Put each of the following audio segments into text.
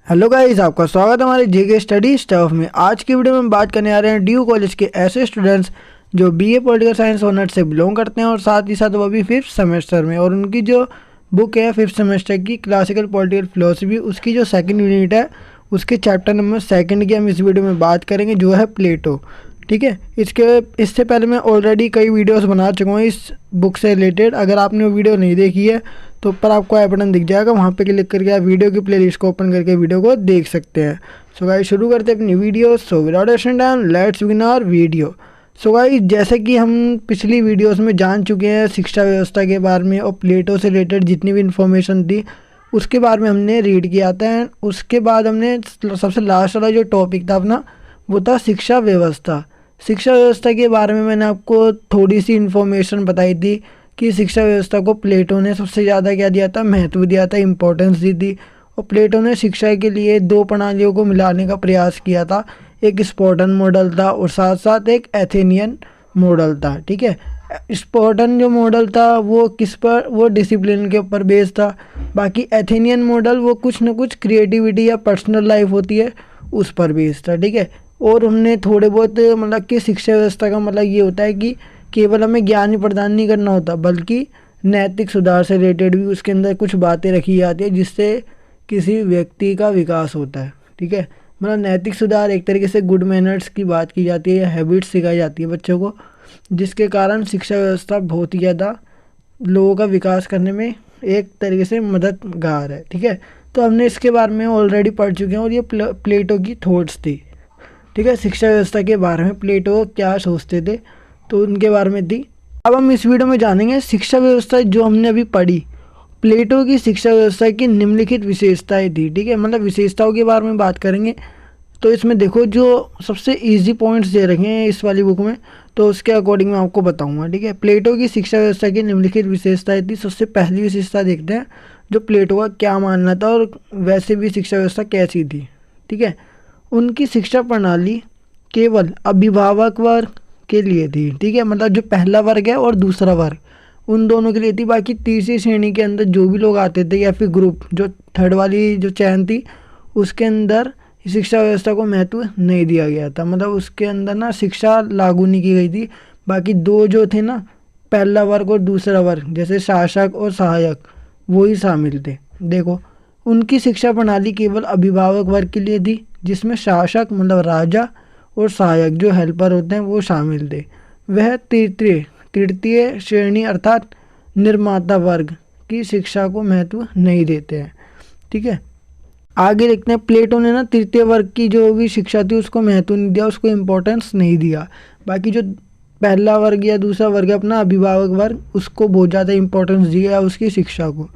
Hello guys, आपका स्वागत है हमारे जेके स्टडी स्टफ में। आज की वीडियो में हम बात करने आ रहे हैं ड्यू कॉलेज के ऐसे स्टूडेंट्स जो बीए पॉलिटिकल साइंस ऑनर्स से बिलोंग करते हैं और साथ ही साथ वो भी 5th सेमेस्टर में, और उनकी जो बुक है 5th सेमेस्टर की क्लासिकल पॉलिटिकल फिलोसफी, उसकी जो सेकंड यूनिट है उसके चैप्टर नंबर 2 की हम इस वीडियो में बात करेंगे, जो है प्लेटो। ठीक है, इससे पहले मैं ऑलरेडी कई वीडियोस बना चुका हूँ इस बुक से रिलेटेड। अगर आपने वो वीडियो नहीं देखी है तो ऊपर आपको आई बटन दिख जाएगा, वहाँ पे क्लिक करके आप वीडियो की प्लेलिस्ट को ओपन करके वीडियो को देख सकते हैं। सो गाइस, शुरू करते हैं अपनी video. So without wasting time let's begin our video. So guys, जैसे कि हम पिछली वीडियोस में जान चुके हैं शिक्षा व्यवस्था के बारे में और प्लेटो से रिलेटेड जितनी भी इन्फॉर्मेशन थी उसके बारे में हमने रीड किया था। एंड उसके बाद हमने सबसे लास्ट वाला जो टॉपिक था अपना, वो था शिक्षा व्यवस्था। शिक्षा व्यवस्था के बारे में मैंने आपको थोड़ी सी इन्फॉर्मेशन बताई थी कि शिक्षा व्यवस्था को प्लेटो ने सबसे ज़्यादा क्या दिया था, महत्व दिया था, इम्पोर्टेंस दी थी। और प्लेटो ने शिक्षा के लिए दो प्रणालियों को मिलाने का प्रयास किया था। एक स्पार्टन मॉडल था और साथ साथ एक एथेनियन मॉडल था। ठीक है, स्पार्टन जो मॉडल था वो किस पर, वो डिसिप्लिन के ऊपर बेस्ड था। बाकी एथेनियन मॉडल वो कुछ न कुछ क्रिएटिविटी या पर्सनल लाइफ होती है उस पर बेस्ड था। ठीक है, और हमने थोड़े बहुत मतलब कि शिक्षा व्यवस्था का मतलब ये होता है कि केवल हमें ज्ञान ही प्रदान नहीं करना होता, बल्कि नैतिक सुधार से रिलेटेड भी उसके अंदर कुछ बातें रखी जाती है जिससे किसी व्यक्ति का विकास होता है। ठीक है, मतलब नैतिक सुधार एक तरीके से गुड मैनर्स की बात की जाती है या हैबिट्स सिखाई जाती है बच्चों को, जिसके कारण शिक्षा व्यवस्था बहुत ही ज़्यादा लोगों का विकास करने में एक तरीके से मददगार है। ठीक है, तो हमने इसके बारे में ऑलरेडी पढ़ चुके हैं और ये प्लेटो की थॉट्स थी। ठीक है, शिक्षा व्यवस्था के बारे में प्लेटो क्या सोचते थे तो उनके बारे में थी। अब हम इस वीडियो में जानेंगे शिक्षा व्यवस्था जो हमने अभी पढ़ी, प्लेटो की शिक्षा व्यवस्था की निम्नलिखित विशेषताएं थी। ठीक है, मतलब विशेषताओं के बारे में बात करेंगे। तो इसमें देखो जो सबसे इजी पॉइंट्स दे रखे हैं इस वाली बुक में, तो उसके अकॉर्डिंग मैं आपको बताऊंगा। ठीक है, प्लेटो की शिक्षा व्यवस्था की निम्नलिखित विशेषताएं थी। सबसे पहली विशेषता देखते हैं जो प्लेटो का क्या मानना था और वैसे भी शिक्षा व्यवस्था कैसी थी। ठीक है, उनकी शिक्षा प्रणाली केवल अभिभावक वर्ग के लिए थी। ठीक है, मतलब जो पहला वर्ग है और दूसरा वर्ग उन दोनों के लिए थी। बाकी तीसरी श्रेणी के अंदर जो भी लोग आते थे या फिर ग्रुप, जो थर्ड वाली जो चयन थी उसके अंदर शिक्षा व्यवस्था को महत्व नहीं दिया गया था। मतलब उसके अंदर ना शिक्षा लागू नहीं की गई थी। बाकी दो जो थे ना, पहला वर्ग और दूसरा वर्ग, जैसे शासक और सहायक, वो ही शामिल थे। देखो, उनकी शिक्षा प्रणाली केवल अभिभावक वर्ग के लिए थी, जिसमें शासक मतलब राजा और सहायक जो हेल्पर होते हैं वो शामिल थे। वह तृतीय श्रेणी अर्थात निर्माता वर्ग की शिक्षा को महत्व नहीं देते हैं। ठीक है, आगे देखते हैं। प्लेटो ने ना तृतीय वर्ग की जो भी शिक्षा थी उसको महत्व नहीं दिया, उसको इम्पोर्टेंस नहीं दिया। बाकी जो पहला वर्ग या दूसरा वर्ग है अपना अभिभावक वर्ग, उसको बहुत ज़्यादा इम्पोर्टेंस दिया उसकी शिक्षा को।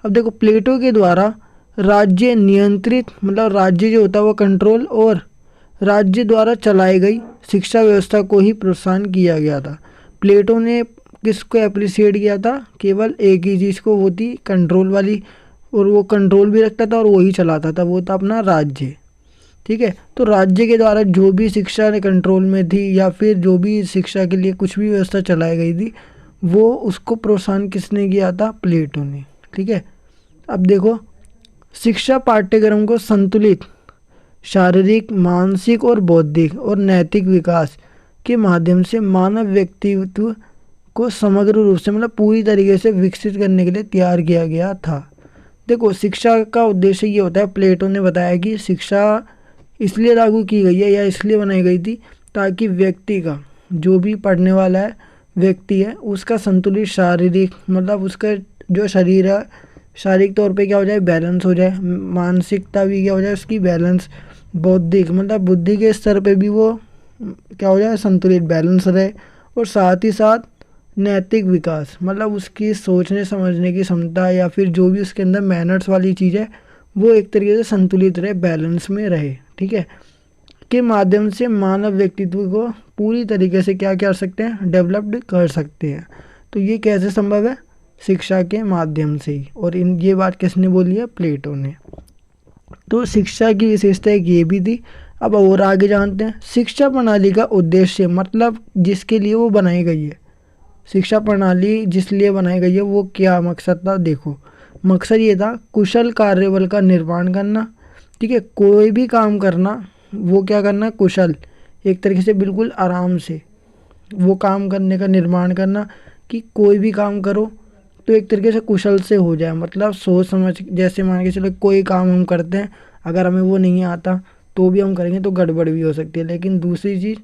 अब देखो, प्लेटो के द्वारा राज्य नियंत्रित, मतलब राज्य जो होता है वो कंट्रोल, और राज्य द्वारा चलाई गई शिक्षा व्यवस्था को ही प्रोत्साहन किया गया था। प्लेटो ने किसको अप्रिशिएट किया था? केवल एक ही चीज़ को, वो थी कंट्रोल वाली, और वो कंट्रोल भी रखता था और वो ही चलाता था, वो था अपना राज्य। ठीक है, तो राज्य के द्वारा जो भी शिक्षा कंट्रोल में थी या फिर जो भी शिक्षा के लिए कुछ भी व्यवस्था चलाई गई थी, वो उसको प्रोत्साहन किसने किया था? प्लेटो ने। ठीक है, अब देखो, शिक्षा पाठ्यक्रम को संतुलित शारीरिक, मानसिक और बौद्धिक और नैतिक विकास के माध्यम से मानव व्यक्तित्व को समग्र रूप से, मतलब पूरी तरीके से विकसित करने के लिए तैयार किया गया था। देखो, शिक्षा का उद्देश्य ये होता है, प्लेटो ने बताया कि शिक्षा इसलिए लागू की गई है या इसलिए बनाई गई थी ताकि व्यक्ति का, जो भी पढ़ने वाला है व्यक्ति है, उसका संतुलित शारीरिक, मतलब उसका जो शरीर है शारीरिक तौर पे क्या हो जाए, बैलेंस हो जाए, मानसिकता भी क्या हो जाए उसकी बैलेंस, बौद्धिक मतलब बुद्धि के स्तर पे भी वो क्या हो जाए, संतुलित बैलेंस रहे, और साथ ही साथ नैतिक विकास, मतलब उसकी सोचने समझने की क्षमता या फिर जो भी उसके अंदर मैनर्स वाली चीज़ है वो एक तरीके से संतुलित रहे, बैलेंस में रहे। ठीक है, के माध्यम से मानव व्यक्तित्व को पूरी तरीके से क्या कर सकते हैं, डेवलप्ड कर सकते हैं। तो ये कैसे संभव है? शिक्षा के माध्यम से ही। और ये बात किसने बोली है? प्लेटो ने। तो शिक्षा की विशेषता एक ये भी थी। अब और आगे जानते हैं शिक्षा प्रणाली का उद्देश्य, मतलब जिसके लिए वो बनाई गई है। शिक्षा प्रणाली जिस लिए बनाई गई है वो क्या मकसद था? देखो, मकसद ये था कुशल कार्यबल का निर्माण करना, ठीक है। कोई भी काम करना वो क्या करना, कुशल, एक तरीके से बिल्कुल आराम से वो काम करने का निर्माण करना कि कोई भी काम करो तो एक तरीके से कुशल से हो जाए, मतलब सोच समझ, जैसे मान के चलो कोई काम हम करते हैं, अगर हमें वो नहीं आता तो भी हम करेंगे तो गड़बड़ भी हो सकती है। लेकिन दूसरी चीज़,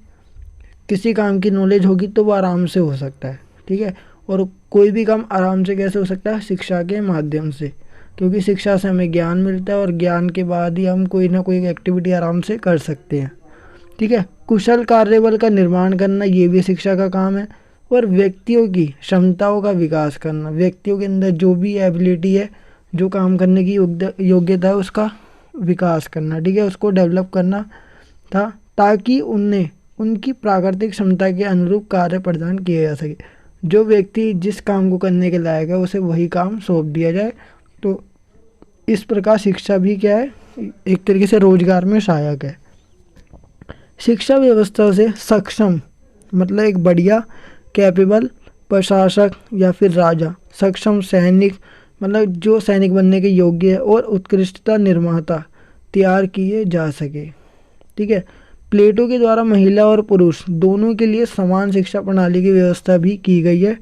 किसी काम की नॉलेज होगी तो वो आराम से हो सकता है, ठीक है। और कोई भी काम आराम से कैसे हो सकता है, शिक्षा के माध्यम से, क्योंकि शिक्षा से हमें ज्ञान मिलता है और ज्ञान के बाद ही हम कोई ना कोई एक्टिविटी आराम से कर सकते हैं, ठीक है। कुशल कार्यबल का निर्माण करना ये भी शिक्षा का काम है। और व्यक्तियों की क्षमताओं का विकास करना, व्यक्तियों के अंदर जो भी एबिलिटी है, जो काम करने की योग्यता है, उसका विकास करना, ठीक है, उसको डेवलप करना था, ताकि उन्हें उनकी प्राकृतिक क्षमता के अनुरूप कार्य प्रदान किया जा सके। जो व्यक्ति जिस काम को करने के लायक है उसे वही काम सौंप दिया जाए। तो इस प्रकार शिक्षा भी क्या है, एक तरीके से रोजगार में सहायक है। शिक्षा व्यवस्था से सक्षम मतलब एक बढ़िया कैपेबल प्रशासक या फिर राजा, सक्षम सैनिक मतलब जो सैनिक बनने के योग्य है, और उत्कृष्टता निर्माता तैयार किए जा सके, ठीक है। प्लेटो के द्वारा महिला और पुरुष दोनों के लिए समान शिक्षा प्रणाली की व्यवस्था भी की गई है।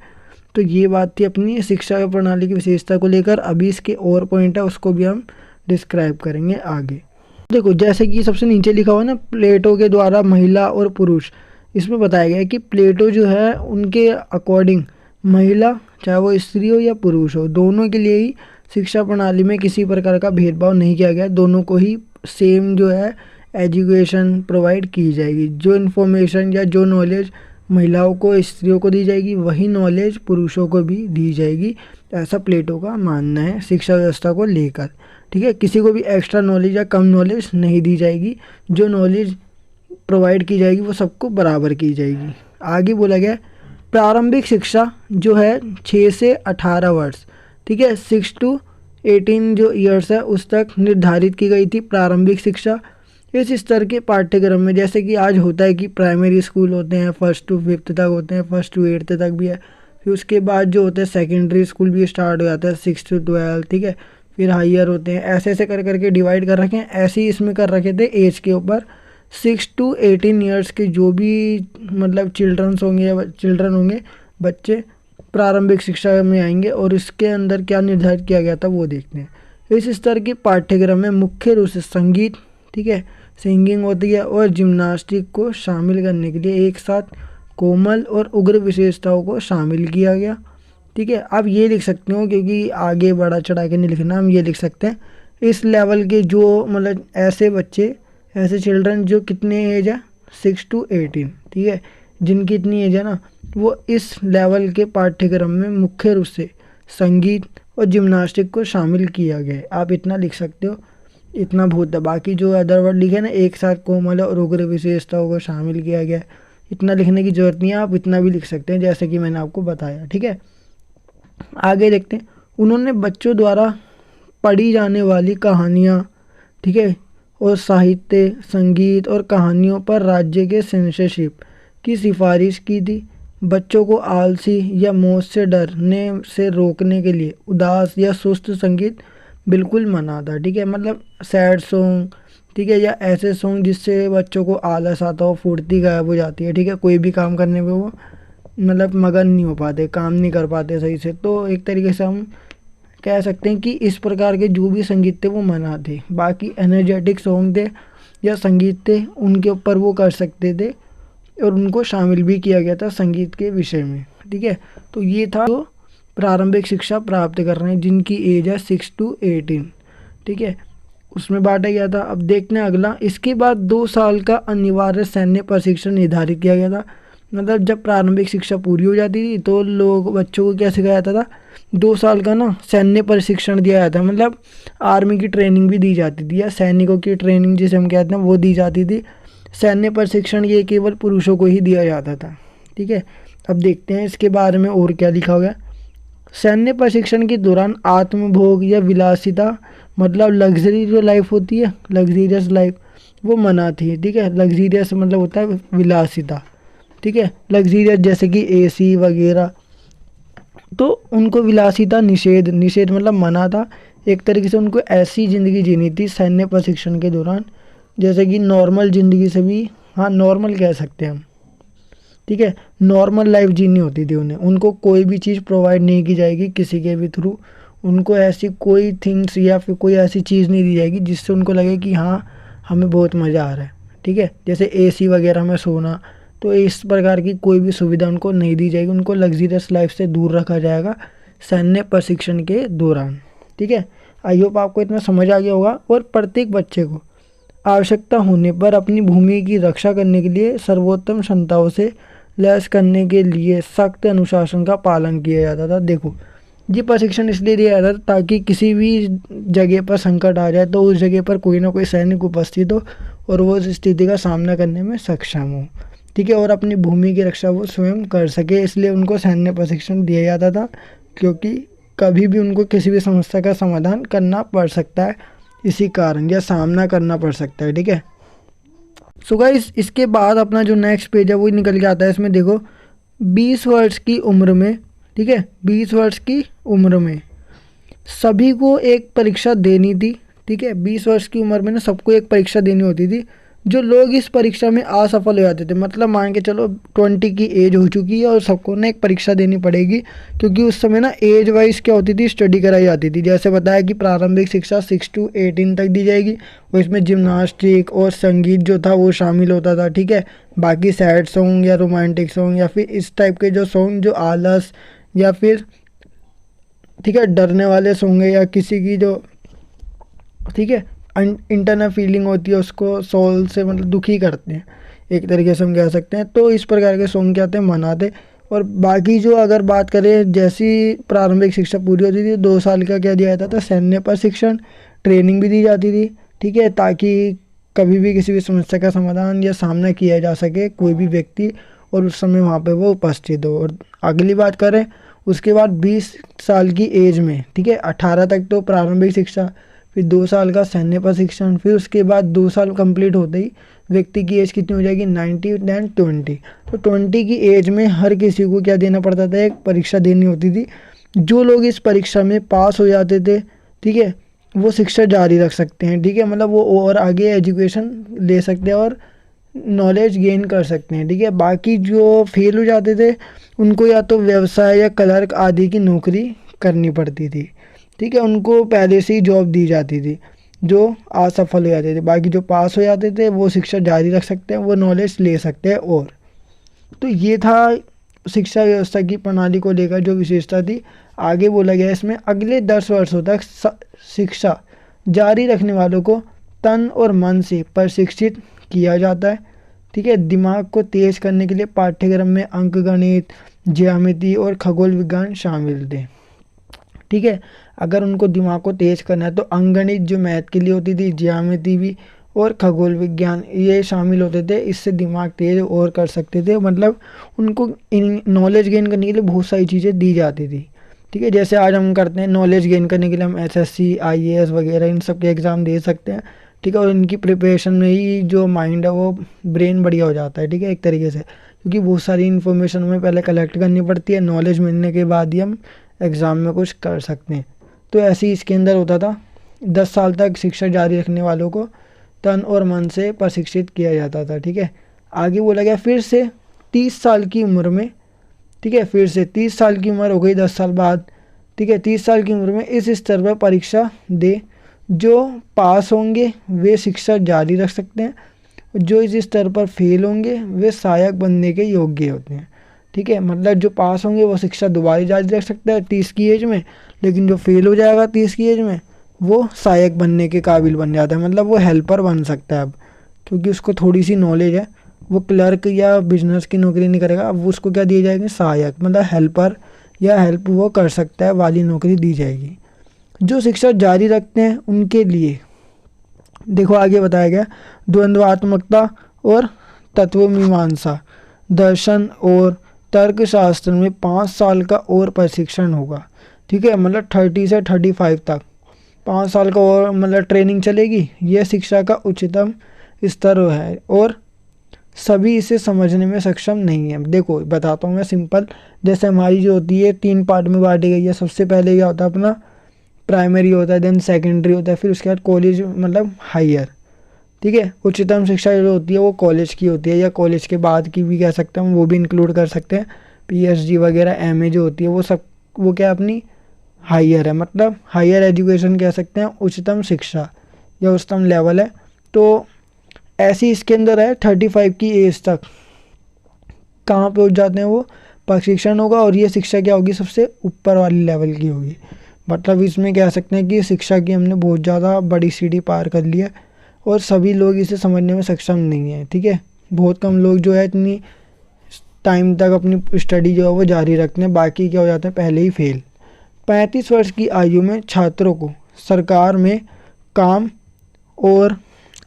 तो ये बात थी अपनी शिक्षा प्रणाली की विशेषता को लेकर। अभी इसके और पॉइंट है, उसको भी हम डिस्क्राइब करेंगे आगे। देखो जैसे कि सबसे नीचे लिखा हुआ ना, प्लेटो के द्वारा महिला और पुरुष, इसमें बताया गया है कि प्लेटो जो है उनके अकॉर्डिंग महिला, चाहे वो स्त्री हो या पुरुष हो, दोनों के लिए ही शिक्षा प्रणाली में किसी प्रकार का भेदभाव नहीं किया गया, दोनों को ही सेम जो है एजुकेशन प्रोवाइड की जाएगी। जो इन्फॉर्मेशन या जो नॉलेज महिलाओं को, स्त्रियों को दी जाएगी, वही नॉलेज पुरुषों को भी दी जाएगी, ऐसा प्लेटो का मानना है शिक्षा व्यवस्था को लेकर, ठीक है। किसी को भी एक्स्ट्रा नॉलेज या कम नॉलेज नहीं दी जाएगी, जो नॉलेज प्रोवाइड की जाएगी वो सबको बराबर की जाएगी। आगे बोला गया प्रारंभिक शिक्षा जो है 6 से 18 वर्ष, ठीक है, 6 to 18 जो ईयर्स है उस तक निर्धारित की गई थी प्रारंभिक शिक्षा। इस स्तर के पाठ्यक्रम में जैसे कि आज होता है कि प्राइमरी स्कूल होते हैं 1st to 5th तक होते हैं, 1st to 8th तक भी है, फिर उसके बाद जो होते हैं सेकेंडरी स्कूल भी स्टार्ट हो जाता है 6 to 12, ठीक है, फिर हायर होते हैं, ऐसे ऐसे कर करके डिवाइड कर रखे हैं। ऐसे ही इसमें कर रखे थे एज के ऊपर 6 to 18 ईयर्स के जो भी मतलब चिल्ड्रंस होंगे या चिल्ड्रन होंगे, बच्चे प्रारंभिक शिक्षा में आएंगे। और इसके अंदर क्या निर्धारित किया गया था वो देखते हैं। इस स्तर के पाठ्यक्रम में मुख्य रूप से संगीत, ठीक है, सिंगिंग होती है, और जिम्नास्टिक को शामिल करने के लिए एक साथ कोमल और उग्र विशेषताओं को शामिल किया गया, ठीक है। आप ये लिख सकते हो क्योंकि आगे बढ़ा चढ़ा के नहीं लिखना, हम ये लिख सकते हैं इस लेवल के जो मतलब ऐसे बच्चे, ऐसे चिल्ड्रन जो कितने एज है 6 to 18, ठीक है, जिनकी इतनी एज है ना, वो इस लेवल के पाठ्यक्रम में मुख्य रूप से संगीत और जिम्नास्टिक को शामिल किया गया है। आप इतना लिख सकते हो, इतना बहुत है। बाकी जो अदर वर्ड लिखे ना, एक साथ कोमल और उग्र विशेषताओं को शामिल किया गया है, इतना लिखने की जरूरत नहीं है, आप इतना भी लिख सकते हैं जैसे कि मैंने आपको बताया, ठीक है। आगे देखते हैं, उन्होंने बच्चों द्वारा पढ़ी जाने वाली कहानियाँ, ठीक है, और साहित्य, संगीत और कहानियों पर राज्य के सेंसरशिप की सिफारिश की थी। बच्चों को आलसी या मौत से डरने से रोकने के लिए उदास या सुस्त संगीत बिल्कुल मना था, ठीक है, मतलब सैड सॉन्ग, ठीक है, या ऐसे सॉन्ग जिससे बच्चों को आलस आता हो, फुर्ती गायब हो जाती है, ठीक है, कोई भी काम करने में वो मतलब मगन नहीं हो पाते, काम नहीं कर पाते सही से। तो एक तरीके से हम कह सकते हैं कि इस प्रकार के जो भी संगीत थे वो मना थे। बाकी एनर्जेटिक सॉन्ग थे या संगीत थे उनके ऊपर वो कर सकते थे, और उनको शामिल भी किया गया था संगीत के विषय में, ठीक है। तो ये था जो प्रारंभिक शिक्षा प्राप्त कर रहे हैं जिनकी एज है 6 to 18, ठीक है, उसमें बांटा गया था। अब देखते हैं अगला। इसके बाद 2 साल का अनिवार्य सैन्य प्रशिक्षण निर्धारित किया गया था। मतलब जब प्रारंभिक शिक्षा पूरी हो जाती थी तो लोग बच्चों को क्या सिखाया जाता था, 2 साल का ना सैन्य प्रशिक्षण दिया जाता है, मतलब आर्मी की ट्रेनिंग भी दी जाती थी, या सैनिकों की ट्रेनिंग जिसे हम कहते हैं वो दी जाती थी। सैन्य प्रशिक्षण ये केवल पुरुषों को ही दिया जाता था, ठीक है। अब देखते हैं इसके बारे में और क्या लिखा हुआ है। सैन्य प्रशिक्षण के दौरान आत्मभोग या विलासिता, मतलब लग्जरी जो लाइफ होती है, लग्जीरियस लाइफ, वो मना थी, ठीक है। लग्जीरियस मतलब होता है विलासिता, ठीक है, लग्जीरियस जैसे कि एसी वगैरह, तो उनको विलासिता निषेध मतलब मना था। एक तरीके से उनको ऐसी ज़िंदगी जीनी थी सैन्य प्रशिक्षण के दौरान जैसे कि नॉर्मल ज़िंदगी से भी, हाँ नॉर्मल कह सकते हैं हम, ठीक है, नॉर्मल लाइफ जीनी होती थी उन्हें। उनको कोई भी चीज़ प्रोवाइड नहीं की जाएगी किसी के भी थ्रू। उनको ऐसी कोई थिंग्स या फिर कोई ऐसी चीज़ नहीं दी जाएगी जिससे उनको लगे कि हाँ हमें बहुत मज़ा आ रहा है, ठीक है, जैसे एसी वगैरह में सोना, तो इस प्रकार की कोई भी सुविधा उनको नहीं दी जाएगी। उनको लग्जरियस लाइफ से दूर रखा जाएगा सैन्य प्रशिक्षण के दौरान, ठीक है। आई होप आपको इतना समझ आ गया होगा। और प्रत्येक बच्चे को आवश्यकता होने पर अपनी भूमि की रक्षा करने के लिए सर्वोत्तम क्षमताओं से लैस करने के लिए सख्त अनुशासन का पालन किया जाता था। देखो, ये प्रशिक्षण इसलिए दिया जाता था ताकि किसी भी जगह पर संकट आ जाए तो उस जगह पर कोई ना कोई सैनिक उपस्थित हो और वो उस स्थिति का सामना करने में सक्षम हो, ठीक है, और अपनी भूमि की रक्षा वो स्वयं कर सके। इसलिए उनको सैन्य प्रशिक्षण दिया जाता था, क्योंकि कभी भी उनको किसी भी समस्या का समाधान करना पड़ सकता है इसी कारण, या सामना करना पड़ सकता है, ठीक है। सो गाइस, इसके बाद अपना जो नेक्स्ट पेज है वो निकल के आता है। इसमें देखो 20 वर्ष की उम्र में, ठीक है, 20 वर्ष की उम्र में सभी को एक परीक्षा देनी थी, ठीक है। 20 वर्ष की उम्र में ना सबको एक परीक्षा देनी होती थी। जो लोग इस परीक्षा में असफल हो जाते थे, मतलब मान के चलो 20 की एज हो चुकी है और सबको ना एक परीक्षा देनी पड़ेगी, क्योंकि उस समय ना एज वाइज क्या होती थी, स्टडी कराई जाती थी। जैसे बताया कि प्रारंभिक शिक्षा 6 to 18 तक दी जाएगी, और इसमें जिम्नास्टिक और संगीत जो था वो शामिल होता था, ठीक है। बाकी सैड सॉन्ग या रोमांटिक सॉन्ग या फिर इस टाइप के जो सॉन्ग जो आलस या फिर, ठीक है, डरने वाले सॉन्ग है, या किसी की जो, ठीक है, इंटरनल फीलिंग होती है उसको सोल से मतलब दुखी करते हैं, एक तरीके से हम कह सकते हैं। तो इस प्रकार के सॉन्ग क्या आते हैं, मनाते। और बाकी जो अगर बात करें, जैसी प्रारंभिक शिक्षा पूरी होती थी 2 साल का क्या दिया जाता था, सैन्य प्रशिक्षण, ट्रेनिंग भी दी जाती थी, ठीक है, ताकि कभी भी किसी भी समस्या का समाधान या सामना किया जा सके कोई भी व्यक्ति, और उस समय वहाँ पे वो उपस्थित हो। और अगली बात करें, उसके बाद 20 साल की एज में, ठीक है, 18 तक तो प्रारंभिक शिक्षा, फिर 2 साल का सैन्य प्रशिक्षण, फिर उसके बाद 2 साल कंप्लीट होते ही व्यक्ति की एज कितनी हो जाएगी, 90 दैन 20। तो 20 की एज में हर किसी को क्या देना पड़ता था, एक परीक्षा देनी होती थी। जो लोग इस परीक्षा में पास हो जाते थे, ठीक है, वो शिक्षा जारी रख सकते हैं, ठीक है, मतलब वो और आगे एजुकेशन ले सकते हैं और नॉलेज गेन कर सकते हैं, ठीक है। बाकी जो फेल हो जाते थे उनको या तो व्यवसाय या क्लर्क आदि की नौकरी करनी पड़ती थी, ठीक है, उनको पहले से ही जॉब दी जाती थी जो असफल हो जाते थे। बाकी जो पास हो जाते थे वो शिक्षा जारी रख सकते हैं, वो नॉलेज ले सकते हैं। और तो ये था शिक्षा व्यवस्था की प्रणाली को लेकर जो विशेषता थी। आगे बोला गया इसमें अगले 10 वर्षों तक शिक्षा जारी रखने वालों को तन और मन से प्रशिक्षित किया जाता है, ठीक है। दिमाग को तेज करने के लिए पाठ्यक्रम में अंकगणित, ज्यामिति और खगोल विज्ञान शामिल थे, ठीक है। अगर उनको दिमाग को तेज करना है तो अंकगणित जो मैथ के लिए होती थी, ज्यामिति भी और खगोल विज्ञान ये शामिल होते थे। इससे दिमाग तेज और कर सकते थे, मतलब उनको इन नॉलेज गेन करने के लिए बहुत सारी चीज़ें दी जाती थी, ठीक है। जैसे आज हम करते हैं नॉलेज गेन करने के लिए हम एसएससी, आईएएस वगैरह इन सब के एग्ज़ाम दे सकते हैं, ठीक है। और इनकी प्रिपरेशन में ही जो माइंड है वो ब्रेन बढ़िया हो जाता है, ठीक है, एक तरीके से, क्योंकि बहुत सारी इन्फॉर्मेशन हमें पहले कलेक्ट करनी पड़ती है, नॉलेज मिलने के बाद ही हम एग्ज़ाम में कुछ कर सकते हैं। तो ऐसे ही इसके अंदर होता था 10 साल तक शिक्षा जारी रखने वालों को तन और मन से प्रशिक्षित किया जाता था, ठीक है। आगे बोला गया फिर से 30 साल की उम्र में, ठीक है, फिर से 30 साल की उम्र हो गई 10 साल बाद, ठीक है, 30 साल की उम्र में इस स्तर पर परीक्षा दे। जो पास होंगे वे शिक्षा जारी रख सकते हैं, जो इस स्तर पर फेल होंगे वे सहायक बनने के योग्य होते हैं, ठीक है। मतलब जो पास होंगे वो शिक्षा दोबारा जारी रख सकता है 30 की एज में, लेकिन जो फेल हो जाएगा 30 की एज में वो सहायक बनने के काबिल बन जाता है, मतलब वो हेल्पर बन सकता है अब, क्योंकि उसको थोड़ी सी नॉलेज है। वो क्लर्क या बिजनेस की नौकरी नहीं करेगा, अब उसको क्या दिए जाएंगे, सहायक, मतलब हेल्पर या हेल्प वो कर सकता है वाली नौकरी दी जाएगी। जो शिक्षा जारी रखते हैं उनके लिए देखो आगे बताया गया द्वंद्वात्मकता और तत्वमीमांसा, दर्शन और तर्कशास्त्र में 5 साल का और प्रशिक्षण होगा, ठीक है। मतलब 30 से 35 तक 5 साल का और मतलब ट्रेनिंग चलेगी। यह शिक्षा का उच्चतम स्तर है और सभी इसे समझने में सक्षम नहीं है। देखो बताता हूँ मैं सिंपल, जैसे हमारी जो होती है 3 पार्ट में बांटी गई है। सबसे पहले क्या होता है अपना प्राइमरी होता है, देन सेकेंडरी होता है, फिर उसके बाद कॉलेज मतलब हायर। ठीक है, उच्चतम शिक्षा जो होती है वो कॉलेज की होती है, या कॉलेज के बाद की भी कह सकते हैं, वो भी इंक्लूड कर सकते हैं। पीएचडी वगैरह एमए जो होती है वो सब, वो क्या अपनी हायर है, मतलब हायर एजुकेशन कह सकते हैं, उच्चतम शिक्षा या उच्चतम लेवल है। तो ऐसी इसके अंदर है 35 की एज तक कहाँ पे हो जाते हैं वो प्रशिक्षण होगा, और ये शिक्षा क्या होगी सबसे ऊपर वाली लेवल की होगी। मतलब इसमें कह सकते हैं कि शिक्षा की हमने बहुत ज़्यादा बड़ी सीढ़ी पार कर ली है, और सभी लोग इसे समझने में सक्षम नहीं है। ठीक है, बहुत कम लोग जो है इतनी टाइम तक अपनी स्टडी जो है वो जारी रखते हैं, बाकी क्या हो जाते हैं पहले ही फेल। 35 वर्ष की आयु में छात्रों को सरकार में काम, और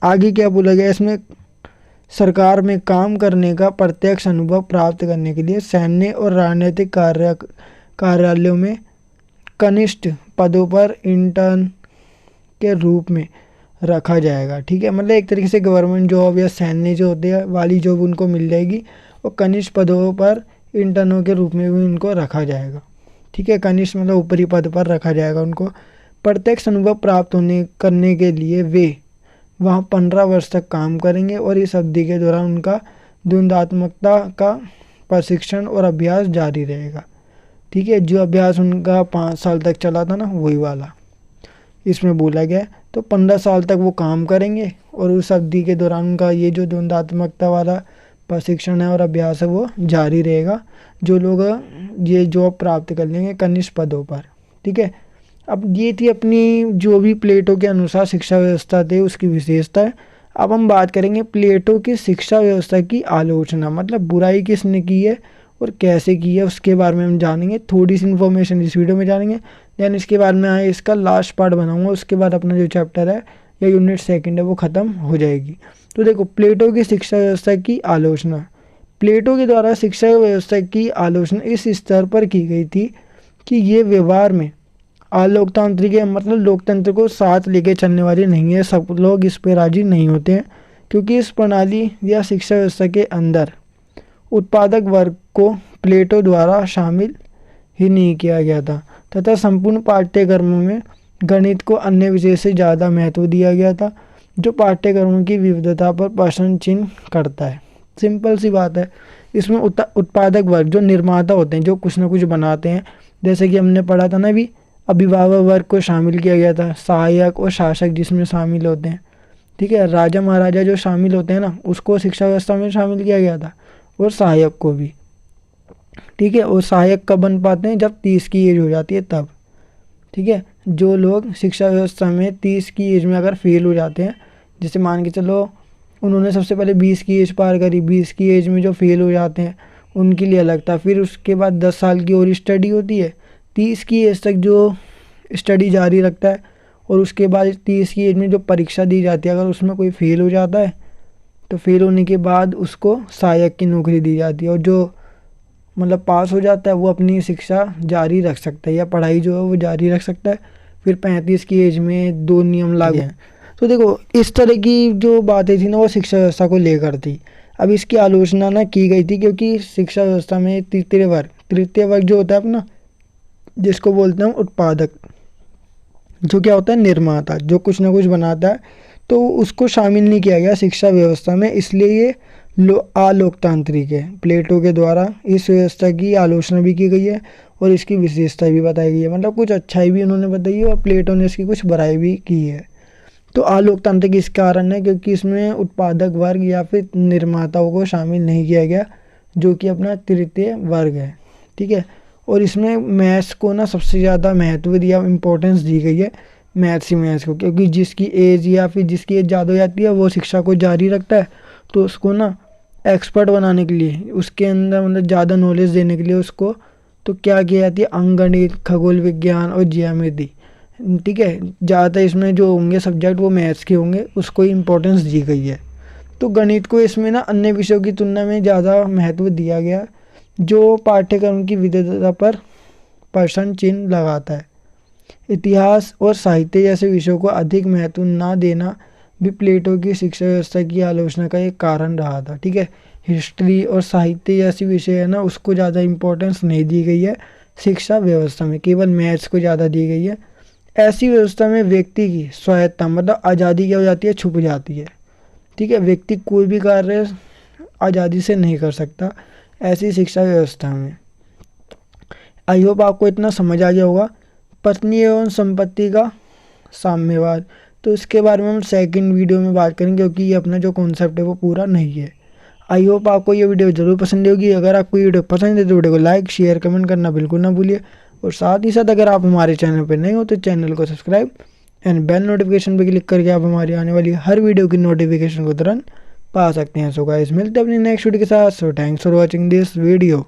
आगे क्या बोला गया इसमें, सरकार में काम करने का प्रत्यक्ष अनुभव प्राप्त करने के लिए सैन्य और राजनीतिक कार्यालयों में कनिष्ठ पदों पर इंटर्न के रूप में रखा जाएगा। ठीक है, मतलब एक तरीके से गवर्नमेंट जॉब या सैन्य जो होते हैं वाली जॉब उनको मिल जाएगी, और कनिष्ठ पदों पर इंटर्नों के रूप में भी उनको रखा जाएगा। ठीक है, कनिष्ठ मतलब ऊपरी पद पर रखा जाएगा उनको। प्रत्यक्ष अनुभव प्राप्त करने के लिए वे वहाँ 15 वर्ष तक काम करेंगे, और इस अवधि के दौरान उनका द्वंद्वात्मकता का प्रशिक्षण और अभ्यास जारी रहेगा। ठीक है, जो अभ्यास उनका 5 साल तक चला था ना, वही वाला इसमें बोला गया है। तो 15 साल तक वो काम करेंगे, और उस अवधि के दौरान उनका ये जो द्वंद्वात्मकता वाला प्रशिक्षण है और अभ्यास है वो जारी रहेगा, जो लोग ये जॉब प्राप्त कर लेंगे कनिष्ठ पदों पर। ठीक है, अब ये थी अपनी जो भी प्लेटो के अनुसार शिक्षा व्यवस्था थी उसकी विशेषता है। अब हम बात करेंगे प्लेटो की शिक्षा व्यवस्था की आलोचना, मतलब बुराई किसने की है और कैसे की है उसके बारे में हम जानेंगे। थोड़ी सी इन्फॉर्मेशन इस वीडियो में जानेंगे, देन इसके बाद में इसका लास्ट पार्ट बनाऊंगा, उसके बाद अपना जो चैप्टर है या यूनिट सेकंड है वो ख़त्म हो जाएगी। तो देखो, प्लेटो की शिक्षा व्यवस्था की आलोचना। प्लेटो के द्वारा शिक्षा व्यवस्था की आलोचना इस स्तर पर की गई थी कि ये व्यवहार में अलोकतांत्रिक है, मतलब लोकतंत्र को साथ लेके चलने वाली नहीं है। सब लोग इस पे राजी नहीं होते हैं, क्योंकि इस प्रणाली या शिक्षा व्यवस्था के अंदर उत्पादक वर्ग को प्लेटो द्वारा शामिल ही नहीं किया गया था, तथा संपूर्ण पाठ्यक्रमों में गणित को अन्य विषय से ज़्यादा महत्व दिया गया था, जो पाठ्यक्रमों की विविधता पर प्रश्न चिन्ह करता है। सिंपल सी बात है, इसमें उत्पादक वर्ग जो निर्माता होते हैं, जो कुछ ना कुछ बनाते हैं, जैसे कि हमने पढ़ा था ना अभी, अभिभावक वर्ग को शामिल किया गया था, सहायक और शासक जिसमें शामिल होते हैं। ठीक है, राजा महाराजा जो शामिल होते हैं ना, उसको शिक्षा व्यवस्था में शामिल किया गया था, और सहायक को भी। ठीक है, और सहायक कब बन पाते हैं, जब 30 की एज हो जाती है तब। ठीक है, जो लोग शिक्षा व्यवस्था में 30 की एज में अगर फेल हो जाते हैं, जैसे मान के चलो उन्होंने सबसे पहले 20 की एज पार करी, 20 की एज में जो फेल हो जाते हैं उनके लिए अलग था, फिर उसके बाद 10 साल की और स्टडी होती है, 30 की एज तक जो स्टडी जारी रखता है, और उसके बाद 30 की एज में जो परीक्षा दी जाती है, अगर उसमें कोई फेल हो जाता है तो फेल होने के बाद उसको सहायक की नौकरी दी जाती है, और जो मतलब पास हो जाता है वो अपनी शिक्षा जारी रख सकता है, या पढ़ाई जो है वो जारी रख सकता है। फिर 35 की एज में 2 नियम लागू हैं। तो देखो, इस तरह की जो बातें थी ना वो शिक्षा व्यवस्था को लेकर थी। अब इसकी आलोचना ना की गई थी, क्योंकि शिक्षा व्यवस्था में तृतीय वर्ग जो होता है अपना, जिसको बोलते हैं उत्पादक, जो क्या होता है निर्माता, जो कुछ ना कुछ बनाता है, तो उसको शामिल नहीं किया गया शिक्षा व्यवस्था में, इसलिए ये अलोकतांत्रिक है। प्लेटो के द्वारा इस व्यवस्था की आलोचना भी की गई है, और इसकी विशेषता भी बताई गई है, मतलब कुछ अच्छाई भी उन्होंने बताई है, और प्लेटो ने इसकी कुछ बुराई भी की है। तो अलोकतांत्रिक इस कारण है क्योंकि इसमें उत्पादक वर्ग या फिर निर्माताओं को शामिल नहीं किया गया, जो कि अपना तृतीय वर्ग है। ठीक है, और इसमें मैथ्स को ना सबसे ज़्यादा महत्व दिया, इम्पोर्टेंस दी गई है मैथ्स को, क्योंकि जिसकी एज या फिर जिसकी एज ज़्यादा हो जाती है वो शिक्षा को जारी रखता है, तो उसको ना एक्सपर्ट बनाने के लिए, उसके अंदर मतलब ज़्यादा नॉलेज देने के लिए उसको तो क्या किया जाती है, अंकगणित, खगोल विज्ञान और ज्यामिति। ठीक है, ज़्यादातर इसमें जो होंगे सब्जेक्ट वो मैथ्स के होंगे, उसको इम्पोर्टेंस दी गई है। तो गणित को इसमें ना अन्य विषयों की तुलना में ज़्यादा महत्व दिया गया, जो पाठ्यक्रम की विविधता पर प्रश्न चिन्ह लगाता है। इतिहास और साहित्य जैसे विषयों को अधिक महत्व ना देना भी प्लेटो की शिक्षा व्यवस्था की आलोचना का एक कारण रहा था। ठीक है, हिस्ट्री और साहित्य जैसी विषय है ना, उसको ज़्यादा इम्पोर्टेंस नहीं दी गई है शिक्षा व्यवस्था में, केवल मैथ्स को ज़्यादा दी गई है। ऐसी व्यवस्था में व्यक्ति की स्वायत्ता मतलब आज़ादी क्या हो जाती है, छुप जाती है। ठीक है, व्यक्ति कोई भी कार्य आज़ादी से नहीं कर सकता ऐसी शिक्षा व्यवस्था में। आई होप आपको इतना समझ आ गया होगा। पत्नी एवं संपत्ति का साम्यवाद, तो इसके बारे में हम सेकंड वीडियो में बात करेंगे, क्योंकि ये अपना जो कॉन्सेप्ट है वो पूरा नहीं है। आई होप आपको ये वीडियो ज़रूर पसंद होगी। अगर आपको ये वीडियो पसंद है तो वीडियो को लाइक शेयर कमेंट करना बिल्कुल ना भूलिए, और साथ ही साथ अगर आप हमारे चैनल पर नए हो तो चैनल को सब्सक्राइब एंड बेल नोटिफिकेशन पर क्लिक करके आप हमारी आने वाली हर वीडियो की नोटिफिकेशन को तुरंत पा सकते हैं। सो गाइस, मिलते हैं अपनी नेक्स्ट वीडियो के साथ। So thanks for watching this video.